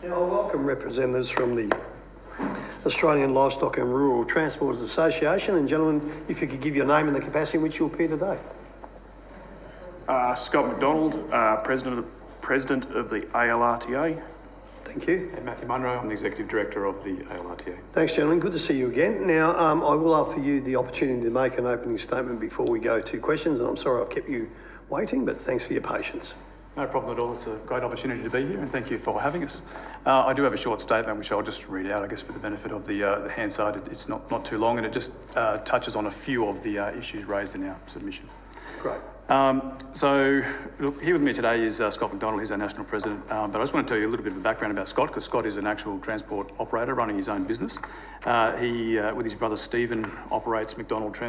Now, I welcome representatives from the Australian Livestock and Rural Transporters Association. And gentlemen, if you could give your name and the capacity in which you appear today. Scott McDonald, President of the ALRTA. Thank you. And Matthew Munro, I'm the Executive Director of the ALRTA. Thanks, gentlemen. Good to see you again. Now, I will offer you the opportunity to make an opening statement before we go to questions, and I'm sorry I've kept you waiting, but thanks for your patience. No problem at all. It's a great opportunity to be here, and thank you for having us. I do have a short statement, which I'll just read out, I guess, for the benefit of the hand side. It's not too long, and it just touches on a few of the issues raised in our submission. Great. So, look, here with me today is Scott McDonald. He's our National President, but I just want to tell you a little bit of a background about Scott, because Scott is an actual transport operator running his own business. He, with his brother Stephen, operates McDonald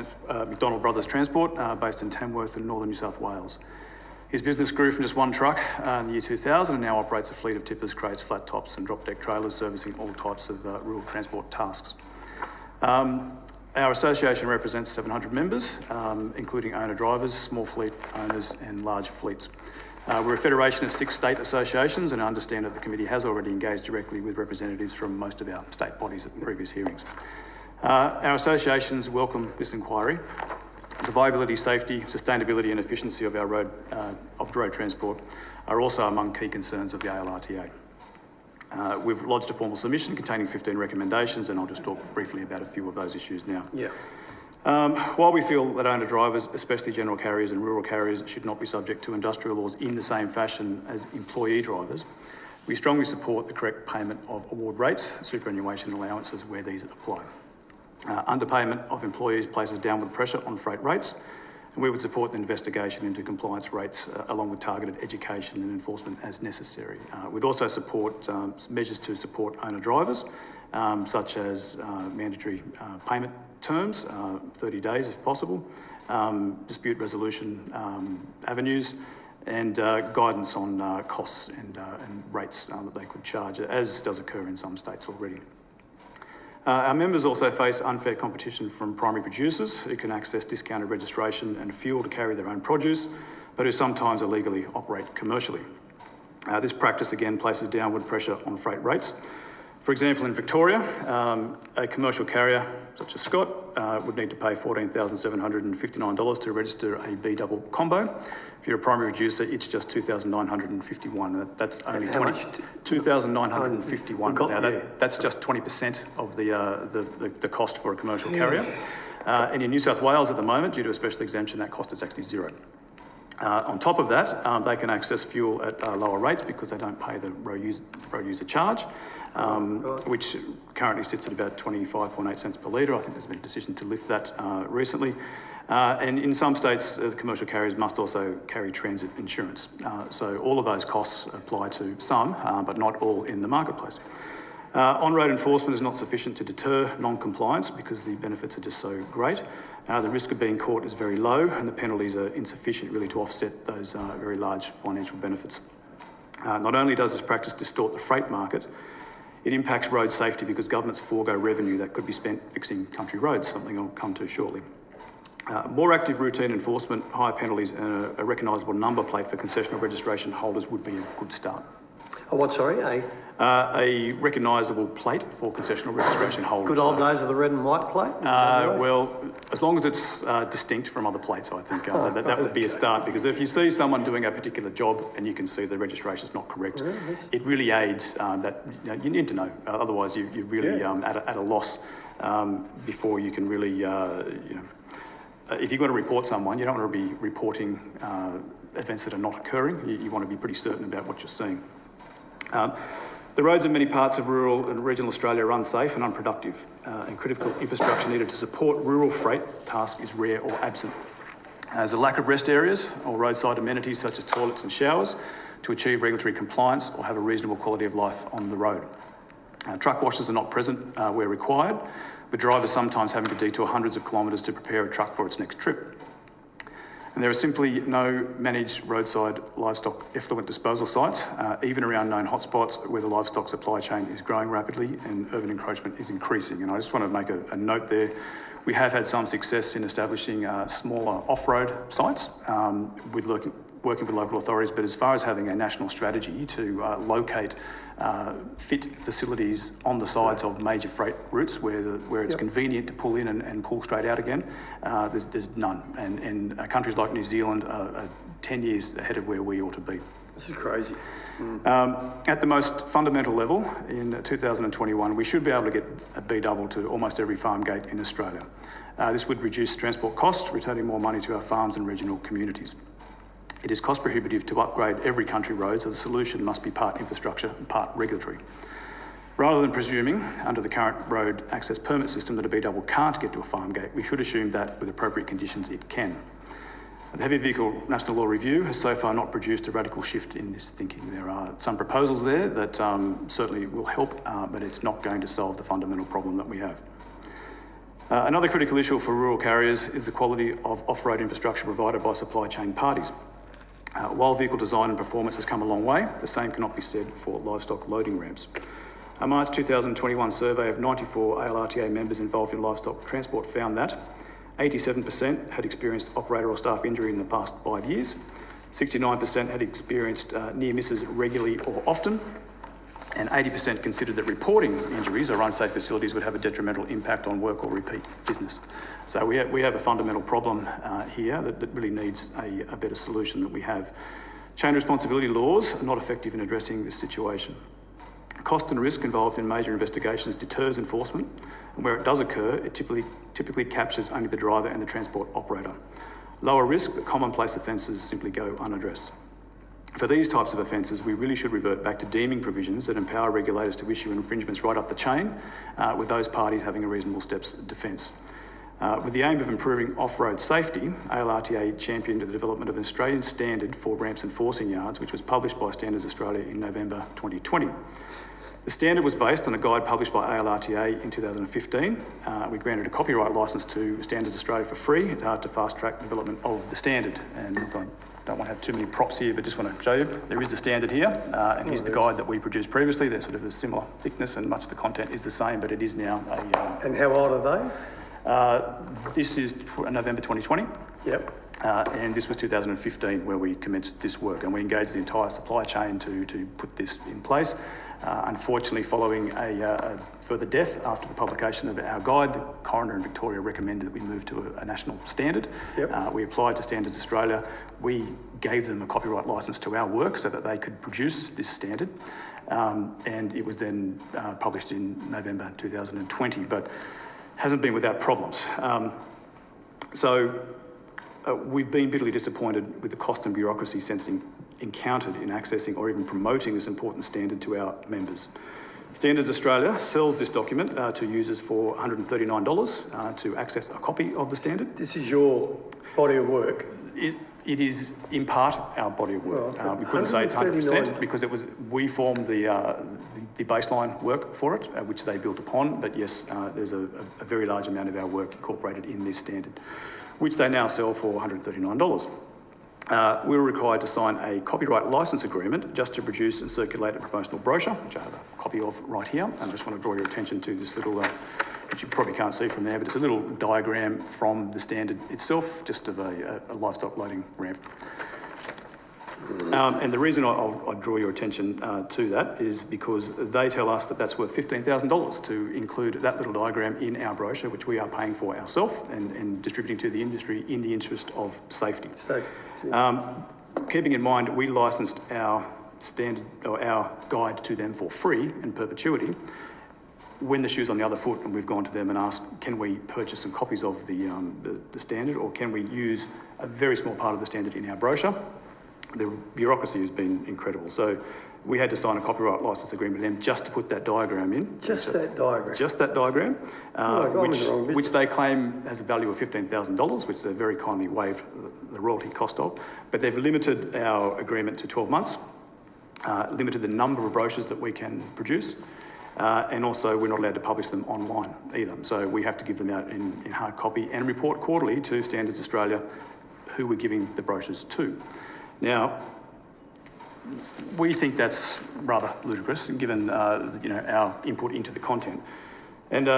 Brothers Transport, based in Tamworth in northern New South Wales. His business grew from just one truck in the year 2000 and now operates a fleet of tippers, crates, flat tops and drop deck trailers servicing all types of rural transport tasks. Our association represents 700 members, including owner-drivers, small fleet owners and large fleets. We're a federation of 6 state associations, and I understand that the committee has already engaged directly with representatives from most of our state bodies at previous hearings. Our associations welcome this inquiry. The viability, safety, sustainability and efficiency of our road transport are also among key concerns of the ALRTA. We've lodged a formal submission containing 15 recommendations, and I'll just talk briefly about a few of those issues now. Yeah. While we feel that owner-drivers, especially general carriers and rural carriers, should not be subject to industrial laws in the same fashion as employee drivers, we strongly support the correct payment of award rates, superannuation allowances where these apply. Underpayment of employees places downward pressure on freight rates, and we would support an investigation into compliance rates along with targeted education and enforcement as necessary. We'd also support measures to support owner-drivers, such as mandatory payment terms, 30 days if possible, dispute resolution avenues, and guidance on costs and rates that they could charge, as does occur in some states already. Our members also face unfair competition from primary producers who can access discounted registration and fuel to carry their own produce, but who sometimes illegally operate commercially. This practice again places downward pressure on freight rates. For example, in Victoria, a commercial carrier such as Scott would need to pay $14,759 to register a B-double combo. If you're a primary producer, it's just $2,951. That's only $2,951. That's just 20% of the cost for a commercial carrier. And in New South Wales at the moment, due to a special exemption, that cost is actually zero. On top of that, they can access fuel at lower rates because they don't pay the road user charge, which currently sits at about 25.8 cents per litre. I think there's been a decision to lift that recently. And in some states, the commercial carriers must also carry transit insurance. So all of those costs apply to some, but not all in the marketplace. On-road enforcement is not sufficient to deter non-compliance because the benefits are just so great. The risk of being caught is very low and the penalties are insufficient really to offset those very large financial benefits. Not only does this practice distort the freight market, it impacts road safety because governments forego revenue that could be spent fixing country roads, something I'll come to shortly. More active routine enforcement, higher penalties and a recognisable number plate for concessional registration holders would be a good start. Oh, what, sorry? A recognisable plate for concessional registration holders. Good old days of the red and white plate? Well, as long as it's distinct from other plates, I think that would be a start, because if you see someone doing a particular job and you can see the registration is not correct, it really aids that you need to know. Otherwise, you're really at a loss before you can really, if you're going to report someone, you don't want to be reporting events that are not occurring. You want to be pretty certain about what you're seeing. The roads in many parts of rural and regional Australia are unsafe and unproductive, and critical infrastructure needed to support rural freight tasks is rare or absent. There's a lack of rest areas or roadside amenities such as toilets and showers to achieve regulatory compliance or have a reasonable quality of life on the road. Truck washers are not present where required, with drivers sometimes having to detour hundreds of kilometres to prepare a truck for its next trip. And there are simply no managed roadside livestock effluent disposal sites, even around known hotspots where the livestock supply chain is growing rapidly and urban encroachment is increasing. And I just want to make a note there. We have had some success in establishing smaller off-road sites. We're working with local authorities, but as far as having a national strategy to locate fit facilities on the sides of major freight routes where it's convenient to pull in and pull straight out again, there's none. And countries like New Zealand are 10 years ahead of where we ought to be. This is crazy. At the most fundamental level, in 2021, we should be able to get a B-double to almost every farm gate in Australia. This would reduce transport costs, returning more money to our farms and regional communities. It is cost prohibitive to upgrade every country road, so the solution must be part infrastructure and part regulatory. Rather than presuming, under the current road access permit system, that a B-double can't get to a farm gate, we should assume that, with appropriate conditions, it can. The Heavy Vehicle National Law Review has so far not produced a radical shift in this thinking. There are some proposals there that certainly will help, but it's not going to solve the fundamental problem that we have. Another critical issue for rural carriers is the quality of off-road infrastructure provided by supply chain parties. While vehicle design and performance has come a long way, the same cannot be said for livestock loading ramps. A March 2021 survey of 94 ALRTA members involved in livestock transport found that 87% had experienced operator or staff injury in the past 5 years, 69% had experienced near misses regularly or often, and 80% considered that reporting injuries or unsafe facilities would have a detrimental impact on work or repeat business. So we have a fundamental problem here that really needs a better solution that we have. Chain responsibility laws are not effective in addressing this situation. Cost and risk involved in major investigations deters enforcement, and where it does occur, it typically captures only the driver and the transport operator. Lower risk but commonplace offences simply go unaddressed. For these types of offences, we really should revert back to deeming provisions that empower regulators to issue infringements right up the chain, with those parties having a reasonable steps of defence. With the aim of improving off-road safety, ALRTA championed the development of an Australian standard for ramps and forcing yards, which was published by Standards Australia in November 2020. The standard was based on a guide published by ALRTA in 2015. We granted a copyright licence to Standards Australia for free to fast-track development of the standard. And I don't want to have too many props here, but just want to show you there is a standard here, and here's the guide that we produced previously. They're sort of a similar thickness, and much of the content is the same, but it is now a... And how old are they? This is November 2020. Yep. And this was 2015 where we commenced this work, and we engaged the entire supply chain to put this in place. Unfortunately, following a further death after the publication of our guide, the coroner in Victoria recommended that we move to a national standard. Yep. We applied to Standards Australia. We gave them a copyright licence to our work so that they could produce this standard. And it was then published in November 2020, but hasn't been without problems. We've been bitterly disappointed with the cost and bureaucracy encountered in accessing or even promoting this important standard to our members. Standards Australia sells this document to users for $139 to access a copy of the standard. This is your body of work. It is in part our body of work. Well, we couldn't say it's 100% because we formed the baseline work for it, which they built upon. But yes, there's a very large amount of our work incorporated in this standard, which they now sell for $139. We were required to sign a copyright licence agreement just to produce and circulate a promotional brochure, which I have a copy of right here. And I just want to draw your attention to this little, which you probably can't see from there, but it's a little diagram from the standard itself, just of a livestock loading ramp. And the reason I draw your attention to that is because they tell us that that's worth $15,000 to include that little diagram in our brochure, which we are paying for ourselves and distributing to the industry in the interest of safety. Keeping in mind, we licensed our standard or our guide to them for free in perpetuity. When the shoe's on the other foot and we've gone to them and asked, can we purchase some copies of the standard, or can we use a very small part of the standard in our brochure? The bureaucracy has been incredible. So we had to sign a copyright licence agreement with them just to put that diagram in. Just that diagram? Just that diagram, which they claim has a value of $15,000, which they very kindly waived the royalty cost of. But they've limited our agreement to 12 months, limited the number of brochures that we can produce, and also we're not allowed to publish them online either. So we have to give them out in hard copy and report quarterly to Standards Australia who we're giving the brochures to. Now, we think that's rather ludicrous, given our input into the content. And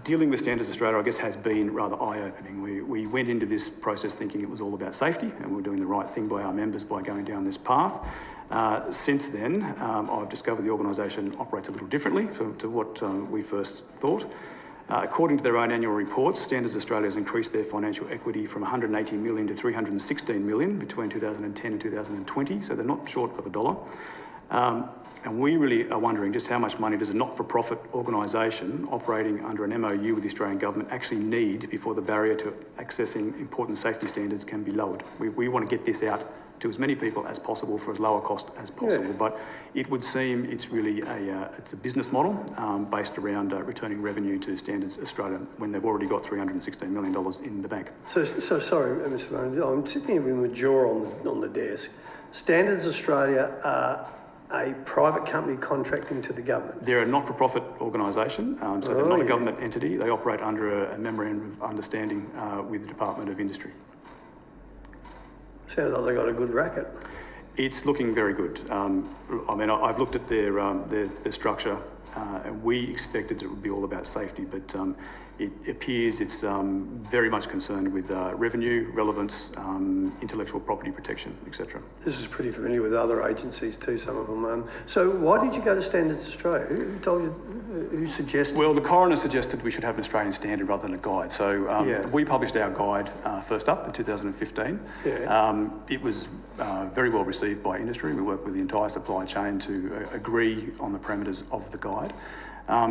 dealing with Standards Australia, I guess, has been rather eye-opening. We went into this process thinking it was all about safety, and we were doing the right thing by our members by going down this path. Since then, I've discovered the organisation operates a little differently to what we first thought. According to their own annual reports, Standards Australia has increased their financial equity from 180 million to 316 million between 2010 and 2020, so they're not short of a dollar. And we really are wondering just how much money does a not-for-profit organisation operating under an MOU with the Australian Government actually need before the barrier to accessing important safety standards can be lowered. We want to get this out to as many people as possible for as low a cost as possible, but it would seem it's really it's a business model based around returning revenue to Standards Australia when they've already got $316 million in the bank. So sorry, Mr. Moran, I'm sitting here with my jaw on the desk. Standards Australia are a private company contracting to the government. They're a not-for-profit organisation, so they're not a government entity. They operate under a memorandum of understanding with the Department of Industry. Sounds like they've got a good racket. It's looking very good. I mean, I've looked at their structure, and we expected it would be all about safety, but it appears it's very much concerned with revenue, relevance, intellectual property protection, etc. This is pretty familiar with other agencies too, some of them. So why did you go to Standards Australia? Who told you, who suggested? Well, the coroner suggested we should have an Australian standard rather than a guide. So we published our guide first up in 2015. It was very well received by industry. We worked with the entire supply chain to agree on the parameters of the guide.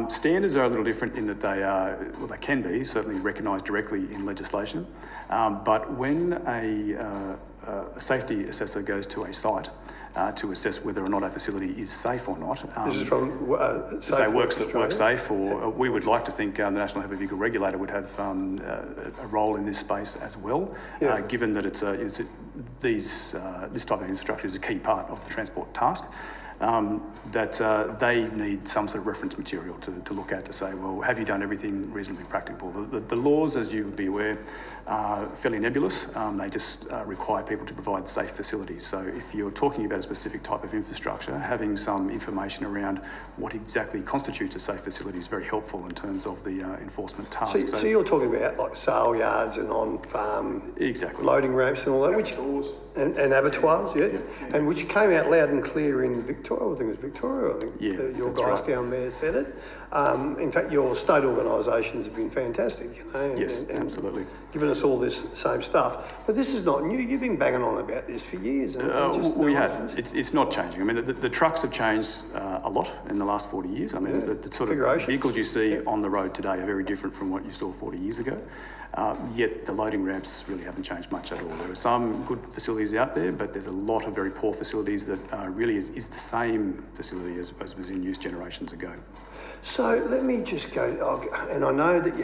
Standards are a little different in that they are, well, they can be certainly recognised directly in legislation, but when a safety assessor goes to a site to assess whether or not a facility is safe or not. This is from say work safe, or we would like to think the National Heavy Vehicle Regulator would have a role in this space as well, given that this type of infrastructure is a key part of the transport task. That they need some sort of reference material to look at to say, well, have you done everything reasonably practicable? The laws, as you would be aware, are fairly nebulous. They just require people to provide safe facilities. So if you're talking about a specific type of infrastructure, having some information around what exactly constitutes a safe facility is very helpful in terms of the enforcement task. So you're talking about like sale yards and on-farm loading ramps and all that, and abattoirs, and which came out loud and clear in Victoria. I think it was Victoria. I think your guys down there said it. In fact, your state organisations have been fantastic, you know. Yes, absolutely. Giving us all this same stuff. But this is not new. You've been banging on about this for years. We have. It's not changing. I mean, the trucks have changed a lot in the last 40 years. I mean, the sort of vehicles you see on the road today are very different from what you saw 40 years ago. Yet the loading ramps really haven't changed much at all. There are some good facilities out there, but there's a lot of very poor facilities that really is the same facility as was in use generations ago. So let me just go, and I know that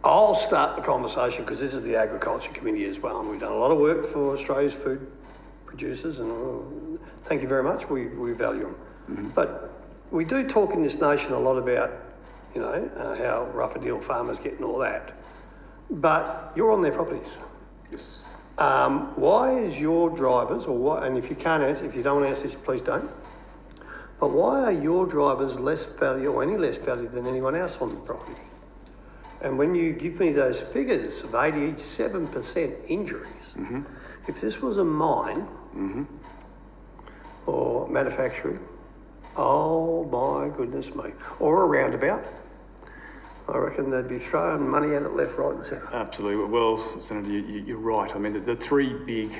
I'll start the conversation because this is the Agriculture Committee as well, and we've done a lot of work for Australia's food producers, and thank you very much, we value them. Mm-hmm. But we do talk in this nation a lot about, you know, how rough a deal farmers get and all that. But you're on their properties. Yes. Why is your drivers, and if you can't answer, if you don't want to answer this, please don't. But why are your drivers less valued or any less valued than anyone else on the property? And when you give me those figures of 87% injuries, if this was a mine or manufacturing, oh my goodness me, or a roundabout, I reckon they'd be throwing money at it left, right and centre. Absolutely. Well, Senator, you're right. I mean, the three big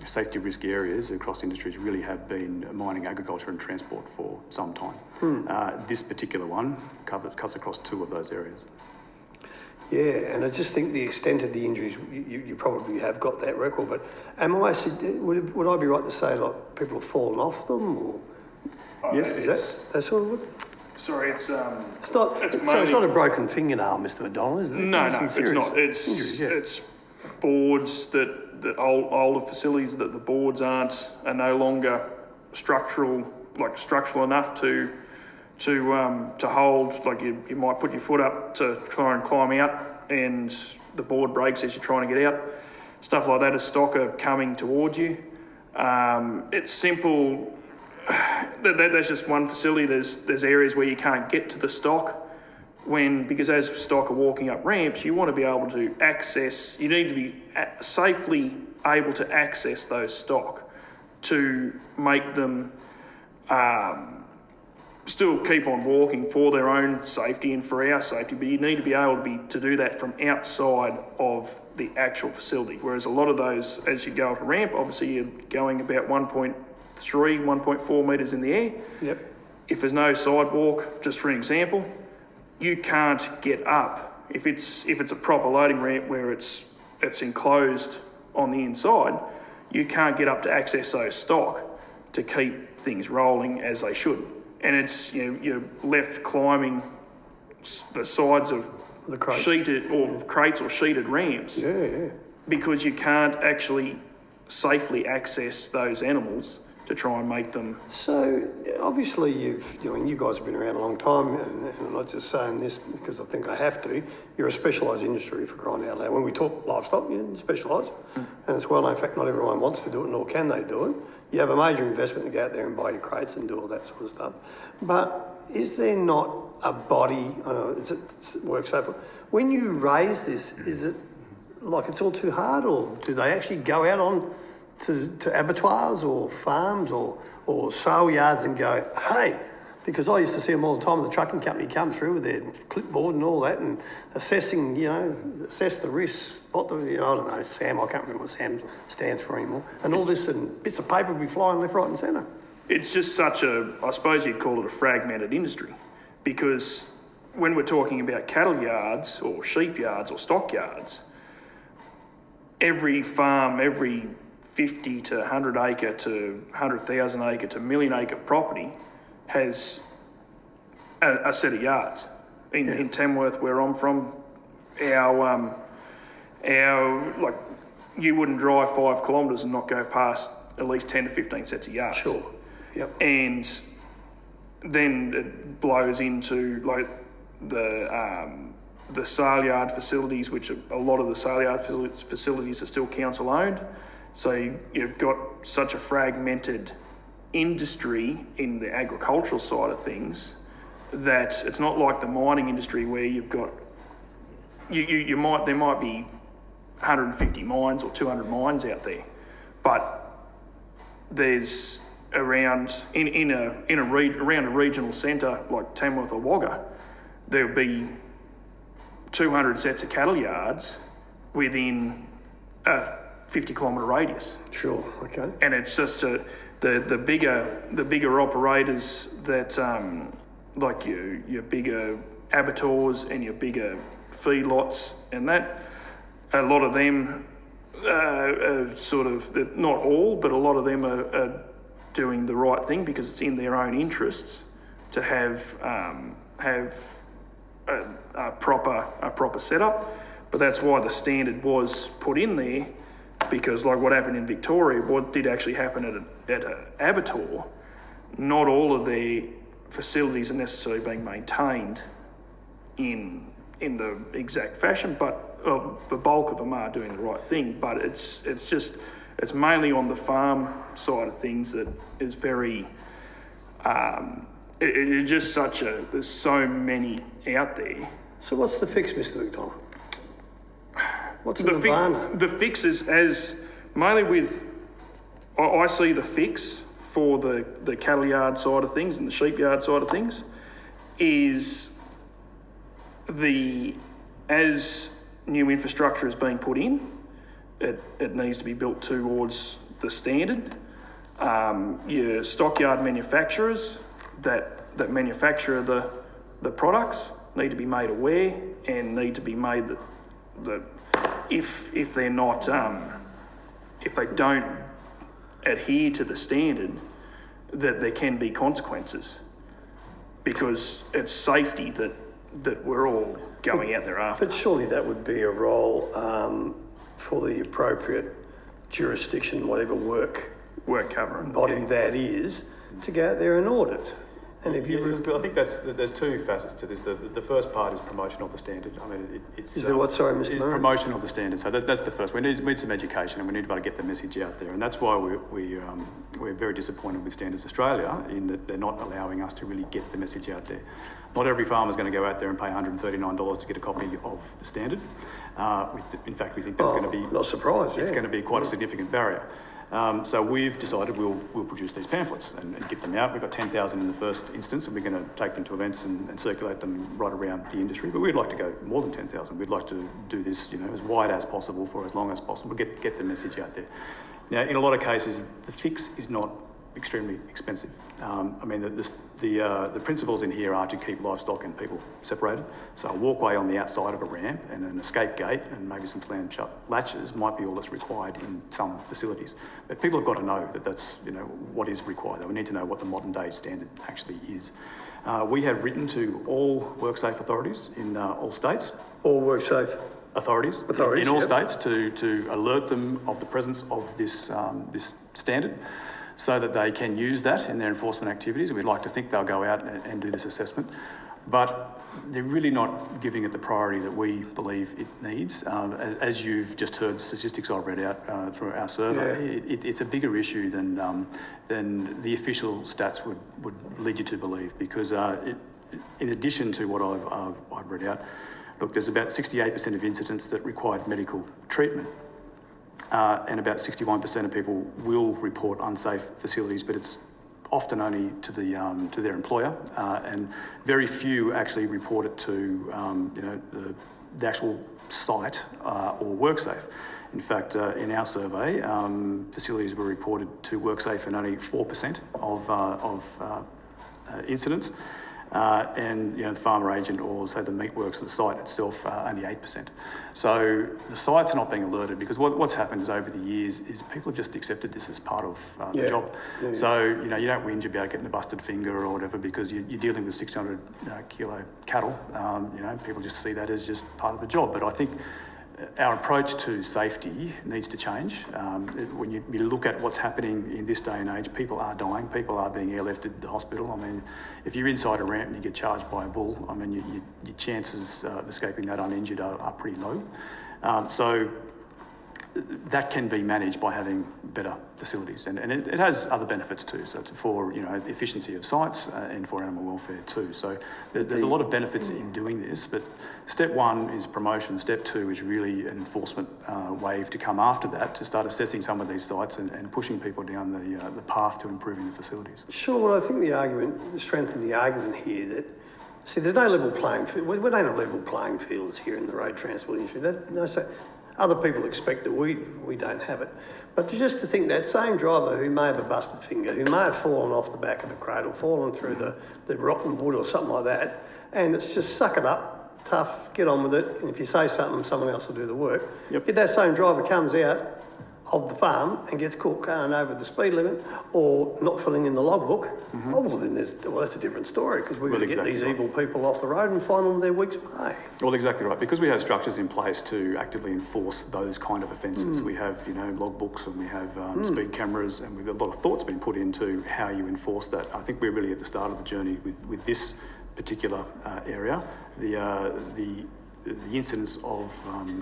safety risk areas across industries really have been mining, agriculture and transport for some time. This particular one cuts across two of those areas. Yeah, and I just think the extent of the injuries, you probably have got that record, but would I be right to say like people have fallen off them? Or? Yes. Is that sort of what? Sorry, it's not a broken fingernail, Mr. McDonald, is it? No, it's not. It's boards that older facilities that the boards are no longer structural enough to hold. Like you might put your foot up to try and climb out, and the board breaks as you're trying to get out. Stuff like that. A stocker coming towards you. It's simple. That's just one facility. There's areas where you can't get to the stock because as stock are walking up ramps, you want to be able to access, you need to be safely able to access those stock to make them still keep on walking for their own safety and for our safety, but you need to be able to do that from outside of the actual facility. Whereas a lot of those, as you go up a ramp, obviously you're going about 1.3, 1.4 metres in the air. Yep. If there's no sidewalk, just for an example, you can't get up. If it's a proper loading ramp where it's enclosed on the inside, you can't get up to access those stock to keep things rolling as they should. And it's, you're left climbing the sides of The crate. sheeted or crates or sheeted ramps because you can't actually safely access those animals to try and make them. So obviously you guys have been around a long time, and I'm not just saying this because I think I have to. You're a specialised industry, for crying out loud. When we talk livestock, you're specialised, and it's well known fact not everyone wants to do it, nor can they do it. You have a major investment to go out there and buy your crates and do all that sort of stuff. But is there not a body? I know it works so. When you raise this, is it like it's all too hard, or do they actually go out on to abattoirs or farms or sale yards and go, hey, because I used to see them all the time, the trucking company come through with their clipboard and all that and assessing, assess the risks, I don't know, SAM, I can't remember what SAM stands for anymore, and all this, and bits of paper would be flying left, right and centre. It's just such I suppose you'd call it a fragmented industry, because when we're talking about cattle yards or sheep yards or stock yards, every farm, every 50 to 100 acre to 100,000 acre to million acre property has a set of yards. In Tamworth, where I'm from, our you wouldn't drive 5 kilometres and not go past at least 10 to 15 sets of yards. Sure. Yep. And then it blows into like the sale yard facilities, which a lot of the sale yard facilities are still council owned. So you've got such a fragmented industry in the agricultural side of things that it's not like the mining industry where you've got there might be 150 mines or 200 mines out there, but there's around a regional centre like Tamworth or Wagga, there'll be 200 sets of cattle yards within a 50-kilometre radius. Sure. Okay. And it's just the bigger operators that like your bigger abattoirs and your bigger feedlots, and that a lot of them are sort of, not all, but a lot of them are doing the right thing because it's in their own interests to have a proper setup. But that's why the standard was put in there, because like what happened in Victoria, what did actually happen at an abattoir, not all of their facilities are necessarily being maintained in the exact fashion, but the bulk of them are doing the right thing. But it's mainly on the farm side of things that is very, it's just there's so many out there. So what's the fix, Mr. McDonald? What's the nirvana? The fix is mainly with, I see the fix for the cattle yard side of things and the sheep yard side of things is as new infrastructure is being put in, it needs to be built towards the standard. Your stockyard manufacturers that manufacture the products need to be made aware and need to be made that if they're not if they don't adhere to the standard, that there can be consequences, because it's safety that we're all going out there after. But surely that would be a role for the appropriate jurisdiction, whatever work covering body that is, to go out there and audit. And if you... I think there's two facets to this. The first part is promotion of the standard. I mean, it's... Is there what, sorry, Mr. Is Murray? promotion of the standard. So that's the first. We need some education, and we need to be able to get the message out there. And that's why we're very disappointed with Standards Australia in that they're not allowing us to really get the message out there. Not every farmer is going to go out there and pay $139 to get a copy of the standard. In fact, we think that's going to be... Not surprised, It's going to be quite a significant barrier. So we've decided we'll produce these pamphlets and get them out. We've got 10,000 in the first instance, and we're going to take them to events and circulate them right around the industry. But we'd like to go more than 10,000. We'd like to do this, as wide as possible for as long as possible. Get the message out there. Now, in a lot of cases, the fix is not extremely expensive. I mean, the principles in here are to keep livestock and people separated. So a walkway on the outside of a ramp and an escape gate and maybe some slam shut latches might be all that's required in some facilities. But people have got to know that that's what is required. We need to know what the modern day standard actually is. We have written to all WorkSafe authorities in all states. All WorkSafe authorities in all states to alert them of the presence of this standard, so that they can use that in their enforcement activities. We'd like to think they'll go out and do this assessment, but they're really not giving it the priority that we believe it needs. As you've just heard, the statistics I've read out through our survey, it's a bigger issue than the official stats would lead you to believe, because in addition to what I've read out, look, there's about 68% of incidents that required medical treatment. And about 61% of people will report unsafe facilities, but it's often only to their employer, and very few actually report it to the actual site or WorkSafe. In fact, in our survey, facilities were reported to WorkSafe in only 4% of incidents. And the farmer agent or say the meatworks of the site itself only 8%. So the sites are not being alerted, because what's happened is over the years is people have just accepted this as part of the job. So you don't whinge about getting a busted finger or whatever, because you're dealing with 600 kilo cattle. People just see that as just part of the job. But I think our approach to safety needs to change. When you look at what's happening in this day and age, people are dying, people are being airlifted to hospital. I mean, if you're inside a ramp and you get charged by a bull, I mean, your chances of escaping that uninjured are pretty low. So that can be managed by having better facilities, and it has other benefits too. So for efficiency of sites and for animal welfare too. So there's a lot of benefits in doing this. But step one is promotion. Step two is really an enforcement wave to come after that, to start assessing some of these sites and pushing people down the path to improving the facilities. Sure. Well, I think the strength of the argument here that, see, there's no level playing field. We don't have level playing fields here in the road transport industry. Other people expect that we don't have it. But just to think that same driver who may have a busted finger, who may have fallen off the back of the cradle, fallen through the rotten wood or something like that, and it's just suck it up, tough, get on with it, and if you say something, someone else will do the work. Yep. If that same driver comes out of the farm and gets caught going over the speed limit or not filling in the logbook, then that's a different story, because we're going to get these evil people off the road and fine them their week's pay. Well, exactly right. Because we have structures in place to actively enforce those kind of offences. We have, logbooks, and we have speed cameras, and we've got a lot of thought's been put into how you enforce that. I think we're really at the start of the journey with this particular area. The incidence of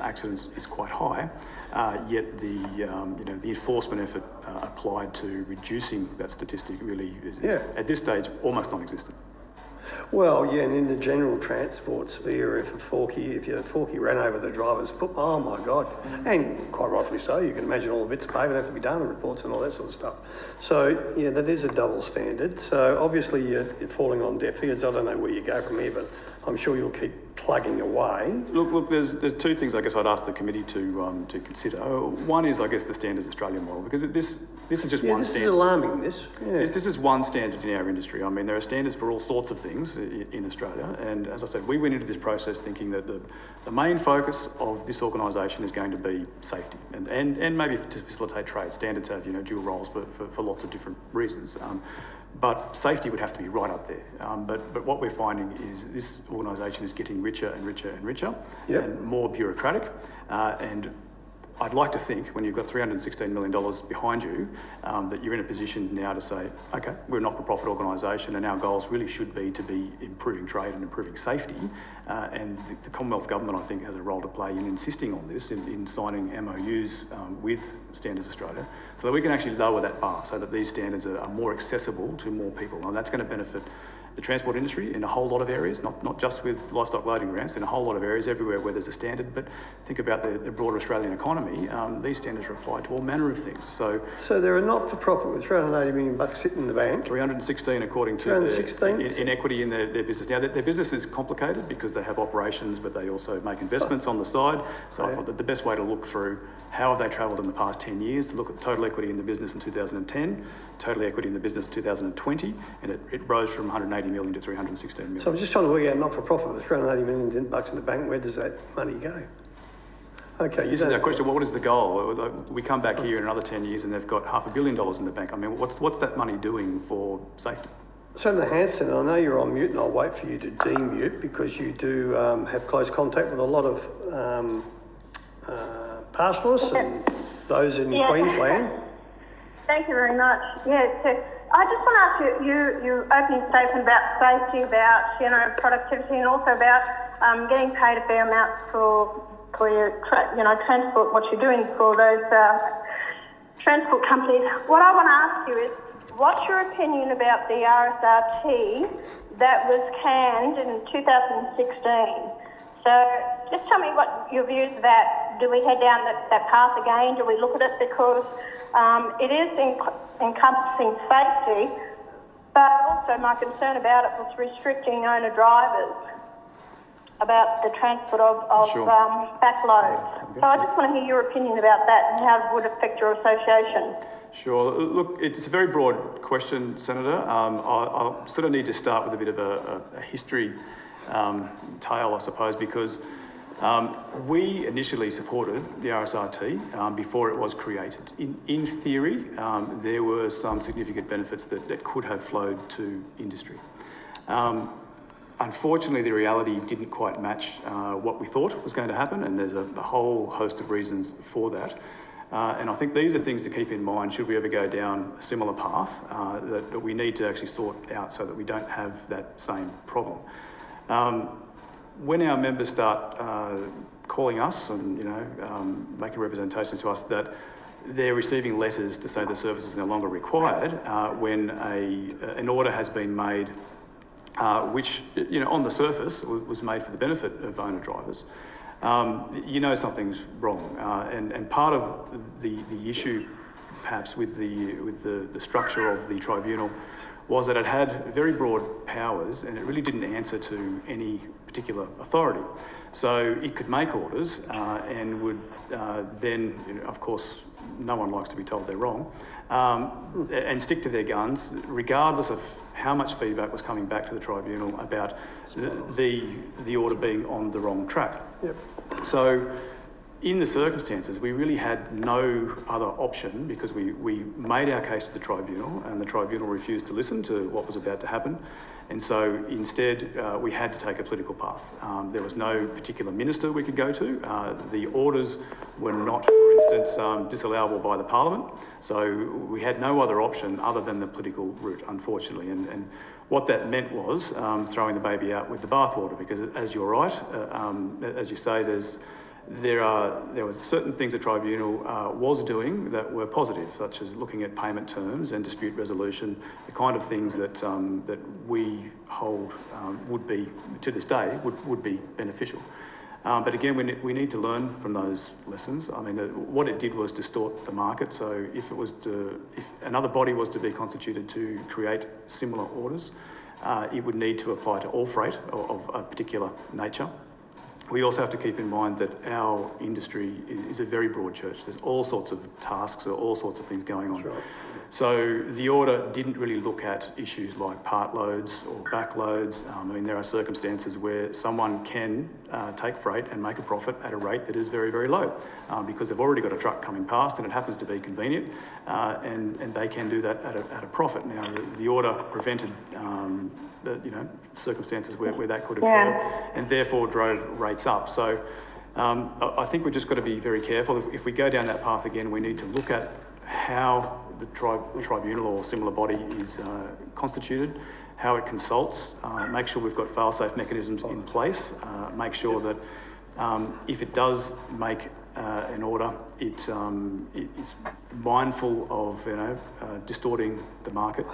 accidents is quite high, yet the enforcement effort applied to reducing that statistic really is at this stage almost non-existent. Well, yeah, and in the general transport sphere, if your forky ran over the driver's foot, oh my God, and quite rightfully so, you can imagine all the bits of pavement have to be done and reports and all that sort of stuff. So, yeah, that is a double standard. So obviously you're falling on deaf ears. I don't know where you go from here, but I'm sure you'll keep plugging away. Look, there's two things I guess I'd ask the committee to consider. One is, I guess, the Standards Australia model, because this is just one standard. This is alarming, this. Yeah. This is one standard in our industry. I mean, there are standards for all sorts of things in Australia, and as I said, we went into this process thinking that the main focus of this organisation is going to be safety and maybe to facilitate trade. Standards have dual roles for lots of different reasons. But safety would have to be right up there. But what we're finding is this organisation is getting richer and richer and richer, and more bureaucratic. And I'd like to think when you've got $316 million behind you, that you're in a position now to say, okay, we're a not-for-profit organisation and our goals really should be to be improving trade and improving safety. And the Commonwealth Government, I think, has a role to play in insisting on this, in signing MOUs with Standards Australia, so that we can actually lower that bar so that these standards are more accessible to more people. And that's going to benefit the transport industry in a whole lot of areas, not just with livestock loading ramps, in a whole lot of areas, everywhere where there's a standard. But think about the broader Australian economy. These standards are applied to all manner of things. So they're a not-for-profit with $380 million sitting in the bank. 316 according to 316 in equity in their business. Now, their business is complicated because they have operations, but they also make investments on the side. So I thought that the best way to look through how have they travelled in the past 10 years, to look at total equity in the business in 2010, total equity in the business in 2020, and it rose from 180 million to 316 million. So I'm just trying to work out not-for-profit with $380 million in the bank, where does that money go? Okay. This is our question. What is the goal? We come back here in another 10 years and they've got $500 million in the bank. I mean, what's that money doing for safety? Senator Hanson, I know you're on mute and I'll wait for you to demute because you do have close contact with a lot of pastoralists and those in Queensland. Thank you very much. Yeah, so I just want to ask you, your opening statement about safety, about productivity, and also about getting paid a fair amount for your transport, what you're doing for those transport companies. What I want to ask you is, what's your opinion about the RSRT that was canned in 2016? So just tell me what your views of that. Do we head down that path again? Do we look at it? Because it is encompassing safety, but also my concern about it was restricting owner-drivers about the transport of backloads. So I just want to hear your opinion about that and how it would affect your association. Sure. Look, it's a very broad question, Senator. I'll sort of need to start with a bit of a history tale, I suppose, because we initially supported the RSRT before it was created. In theory, there were some significant benefits that could have flowed to industry. Unfortunately, the reality didn't quite match what we thought was going to happen, and there's a whole host of reasons for that. And I think these are things to keep in mind should we ever go down a similar path that we need to actually sort out so that we don't have that same problem. When our members start calling us and making representations to us that they're receiving letters to say the service is no longer required when an order has been made which, on the surface was made for the benefit of owner drivers, something's wrong. And part of the issue, perhaps, with the structure of the tribunal was that it had very broad powers and it really didn't answer to any particular authority. So it could make orders and would then, of course, no one likes to be told they're wrong, and stick to their guns, regardless of how much feedback was coming back to the tribunal about the order being on the wrong track. Yep. So in the circumstances, we really had no other option because we made our case to the tribunal and the tribunal refused to listen to what was about to happen. And so instead, we had to take a political path. There was no particular minister we could go to. The orders were not, for instance, disallowable by the Parliament. So we had no other option other than the political route, unfortunately. And what that meant was throwing the baby out with the bathwater, because as you're right, as you say, there were certain things the tribunal was doing that were positive, such as looking at payment terms and dispute resolution, the kind of things that we hold would be, to this day, would be beneficial. But again, we need to learn from those lessons. I mean, what it did was distort the market. So if another body was to be constituted to create similar orders, it would need to apply to all freight of a particular nature. We also have to keep in mind that our industry is a very broad church. There's all sorts of tasks or all sorts of things going on. Sure. So the order didn't really look at issues like part loads or back loads. I mean, there are circumstances where someone can take freight and make a profit at a rate that is very, very low because they've already got a truck coming past and it happens to be convenient and they can do that at a profit. Now, the order prevented circumstances where that could occur and therefore drove rates up. So I think we've just got to be very careful. If we go down that path again, we need to look at how the tribunal or similar body is constituted, how it consults, make sure we've got fail-safe mechanisms in place, make sure that if it does make an order, it's mindful of distorting the market.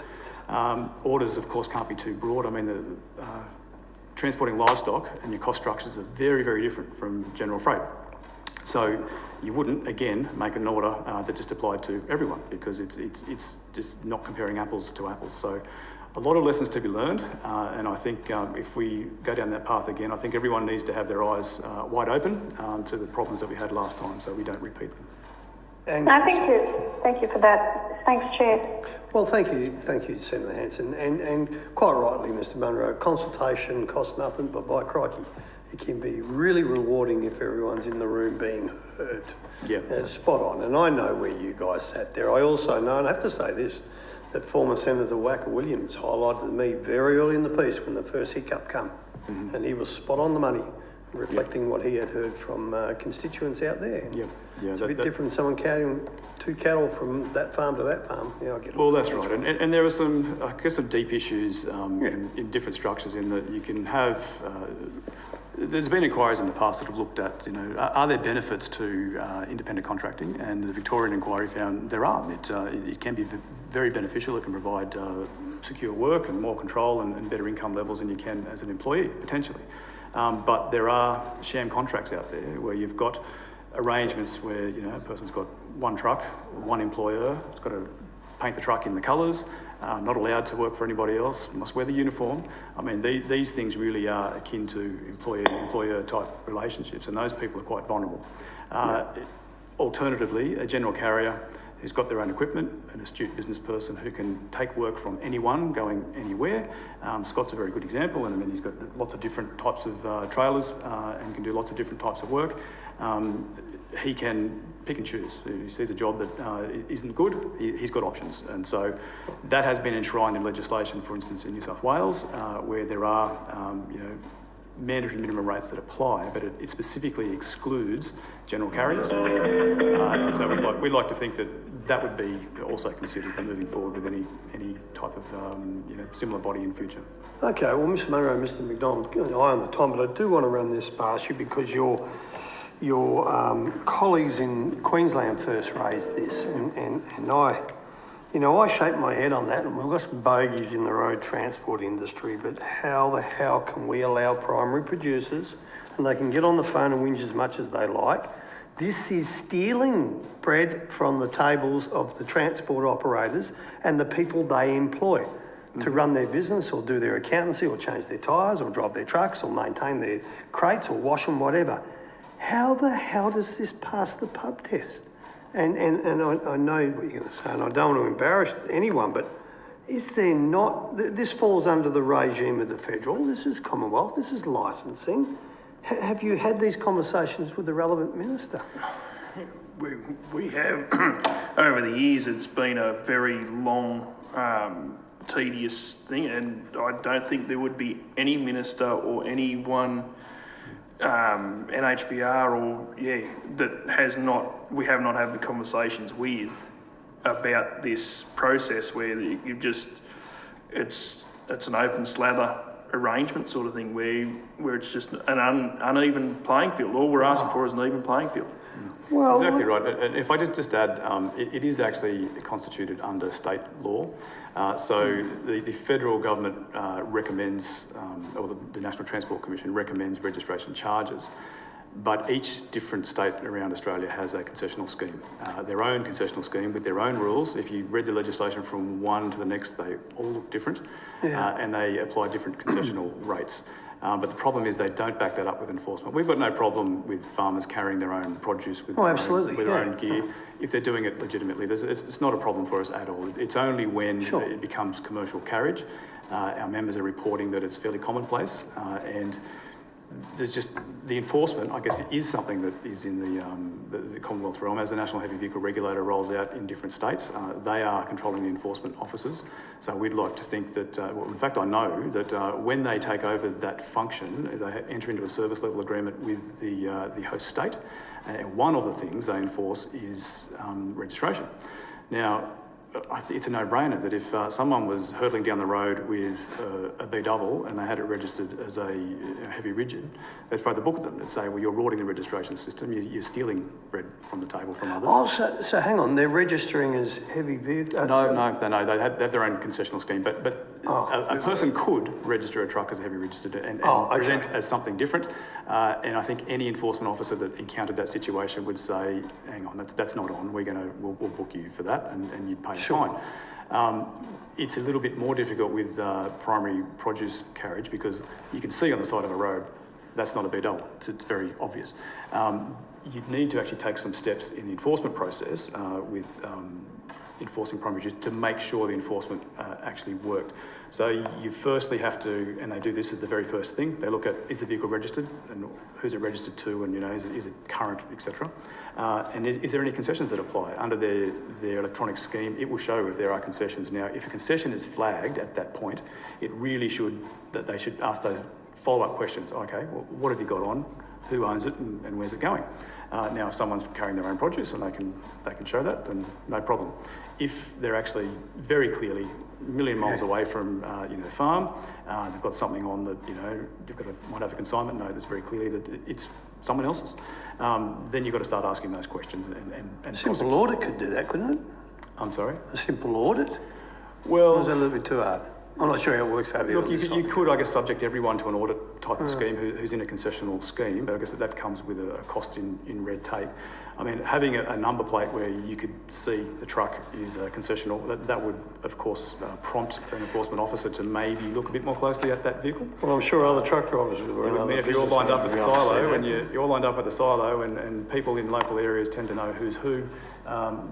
Orders, of course, can't be too broad. I mean, transporting livestock and your cost structures are very, very different from general freight. So you wouldn't, again, make an order that just applied to everyone, because it's just not comparing apples to apples. So a lot of lessons to be learned, and I think if we go down that path again, I think everyone needs to have their eyes wide open to the problems that we had last time, so we don't repeat them. And Thank you for that. Thanks, Chair. well, thank you, Senator Hanson, and quite rightly, Mr. Munro, consultation costs nothing, but by crikey, it can be really rewarding if everyone's in the room being heard. Yeah. Spot on, and I know where you guys sat there. I also know, and I have to say this, that former Senator Wacker Williams highlighted to me very early in the piece when the first hiccup came, and he was spot on the money, reflecting what he had heard from constituents out there. Yeah. It's a bit different someone carrying 2 cattle from that farm to that farm. I get it. Well, that's right, and there are some, I guess, some deep issues in different structures in that you can have. There's been inquiries in the past that have looked at, are there benefits to independent contracting? And the Victorian inquiry found there are. It can be very beneficial. It can provide secure work and more control and better income levels than you can as an employee, potentially. But there are sham contracts out there where you've got arrangements where, a person's got one truck, one employer, it's got to paint the truck in the colours, not allowed to work for anybody else, must wear the uniform. I mean, these things really are akin to employer type relationships, and those people are quite vulnerable. Alternatively, a general carrier who's got their own equipment, an astute business person who can take work from anyone going anywhere. Scott's a very good example, and I mean, he's got lots of different types of trailers and can do lots of different types of work. He can pick and choose. If he sees a job that isn't good, he's got options. And so that has been enshrined in legislation, for instance, in New South Wales, where there are, mandatory minimum rates that apply, but it specifically excludes general carriers. And so we'd like to think that would be also considered moving forward with any type of similar body in future. Okay, well, Mr. Munro, Mr. McDonald, eye on the time, but I do want to run this past you because your colleagues in Queensland first raised this, and I shake my head on that, and we've got some bogies in the road transport industry, but how the hell can we allow primary producers, and they can get on the phone and whinge as much as they like? This is stealing bread from the tables of the transport operators and the people they employ to run their business or do their accountancy or change their tyres or drive their trucks or maintain their crates or wash them, whatever. How the hell does this pass the pub test? And I know what you're going to say, and I don't want to embarrass anyone, but is there not... This falls under the regime of the federal. This is Commonwealth. This is licensing. Have you had these conversations with the relevant minister? We have. Over the years, it's been a very long, tedious thing, and I don't think there would be any minister or anyone... NHVR that we have not had the conversations with about this process where it's an open slather arrangement sort of thing where it's just an uneven playing field. All we're asking for is an even playing field. Well, exactly right. And if I just add, it is actually constituted under state law. So the federal government recommends, or the National Transport Commission recommends registration charges. But each different state around Australia has a concessional scheme, their own concessional scheme with their own rules. If you read the legislation from one to the next, they all look different, and they apply different concessional rates. But the problem is they don't back that up with enforcement. We've got no problem with farmers carrying their own produce with their own gear if they're doing it legitimately. It's not a problem for us at all. It's only when it becomes commercial carriage. Our members are reporting that it's fairly commonplace, and there's just the enforcement, I guess, is something that is in the Commonwealth realm. As the National Heavy Vehicle Regulator rolls out in different states, they are controlling the enforcement officers. So we'd like to think that, well, in fact, I know that when they take over that function, they enter into a service level agreement with the host state, and one of the things they enforce is registration. Now, I think it's a no-brainer that if someone was hurtling down the road with a B-double and they had it registered as a heavy rigid, they'd throw the book at them and say, well, you're rorting the registration system, you're stealing bread from the table from others. Oh, so hang on, they're registering as heavy vehicle? No, they have their own concessional scheme, but a person could register a truck as a heavy registered and present as something different. And I think any enforcement officer that encountered that situation would say, hang on, that's not on, we'll book you for that and you'd pay a fine. It's a little bit more difficult with primary produce carriage because you can see on the side of a road that's not a B-double, it's very obvious. You'd need to actually take some steps in the enforcement process with enforcing primary produce to make sure the enforcement actually worked. So you firstly have to, and they do this as the very first thing, they look at, is the vehicle registered and who's it registered to, and you know, is it current, etc. And is there any concessions that apply? Under their electronic scheme, it will show if there are concessions. Now, if a concession is flagged at that point, it really they should ask those follow-up questions. Okay, well, what have you got on? Who owns it and where's it going? Now, if someone's carrying their own produce and they can show that, then no problem. If they're actually very clearly a million miles away from their farm, they've got something on that might have a consignment note that's very clearly that it's someone else's. Then you've got to start asking those questions. And a simple audit could do that, couldn't it? I'm sorry? A simple audit? Well, or is that a little bit too hard? I'm not sure how it works out here. Look, you could, I guess, subject everyone to an audit type of scheme who's in a concessional scheme, but I guess that comes with a cost in red tape. I mean, having a number plate where you could see the truck is concessional, that would, of course, prompt an enforcement officer to maybe look a bit more closely at that vehicle. Well, I'm sure other truck drivers would. I mean, if you're all lined up at the silo, and you're all lined up at the silo, and people in local areas tend to know who's who,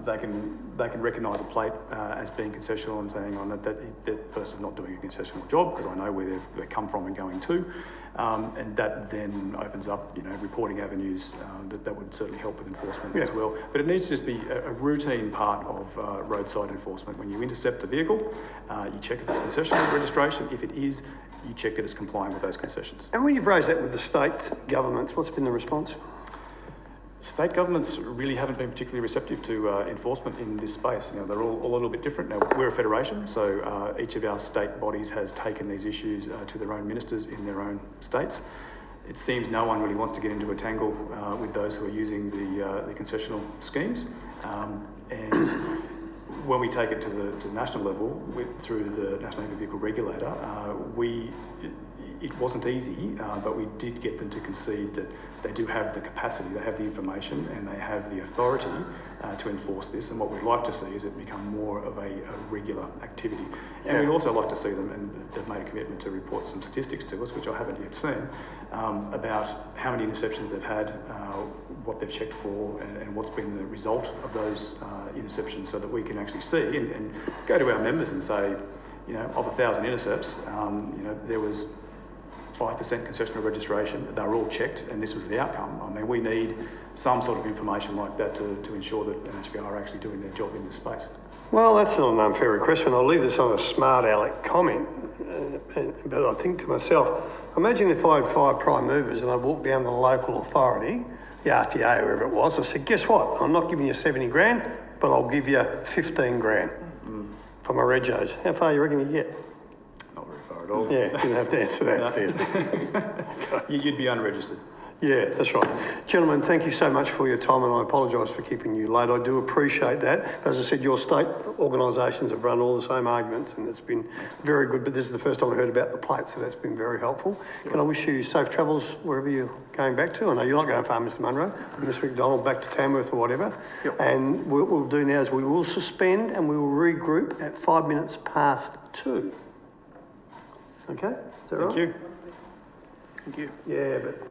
they can recognise a plate as being concessional and saying on that person's not doing a concessional job because I know where they've come from and going to, and that then opens up reporting avenues that would certainly help with enforcement as well. But it needs to just be a routine part of roadside enforcement. When you intercept a vehicle, you check if it's concessional registration. If it is, you check that it's complying with those concessions. And when you've raised that with the state governments, what's been the response? State governments really haven't been particularly receptive to enforcement in this space. They're all a little bit different. Now, we're a federation, so each of our state bodies has taken these issues to their own ministers in their own states. It seems no one really wants to get into a tangle with those who are using the concessional schemes. And when we take it to the national level through the National Heavy Vehicle Regulator, it wasn't easy, but we did get them to concede that they do have the capacity, they have the information, and they have the authority to enforce this. And what we'd like to see is it become more of a regular activity. And we'd also like to see them, and they've made a commitment to report some statistics to us, which I haven't yet seen, about how many interceptions they've had, what they've checked for, and what's been the result of those interceptions, so that we can actually see and go to our members and say, of 1,000 intercepts, there was 5% concessional registration, they were all checked and this was the outcome. I mean, we need some sort of information like that to ensure that NHVR are actually doing their job in this space. Well, that's not an unfair request, and I'll leave this on a smart aleck comment, but I think to myself, imagine if I had 5 prime movers and I walked down the local authority, the RTA, whoever it was, I said, guess what, I'm not giving you 70 grand, but I'll give you 15 grand for my regos. How far you reckon you get? Not very far at all. Yeah, you didn't have to answer that. You'd be unregistered. Yeah, that's right. Gentlemen, thank you so much for your time, and I apologise for keeping you late. I do appreciate that. As I said, your state organisations have run all the same arguments, and it's been very good, but this is the first time I heard about the plate, so that's been very helpful. Yep. Can I wish you safe travels wherever you're going back to? I know you're not going far, Mr Munro, Mr McDonald, back to Tamworth or whatever. Yep. And what we'll do now is we will suspend and we will regroup at 2:05. Okay? Is that right? Thank you. Thank you. Yeah, but...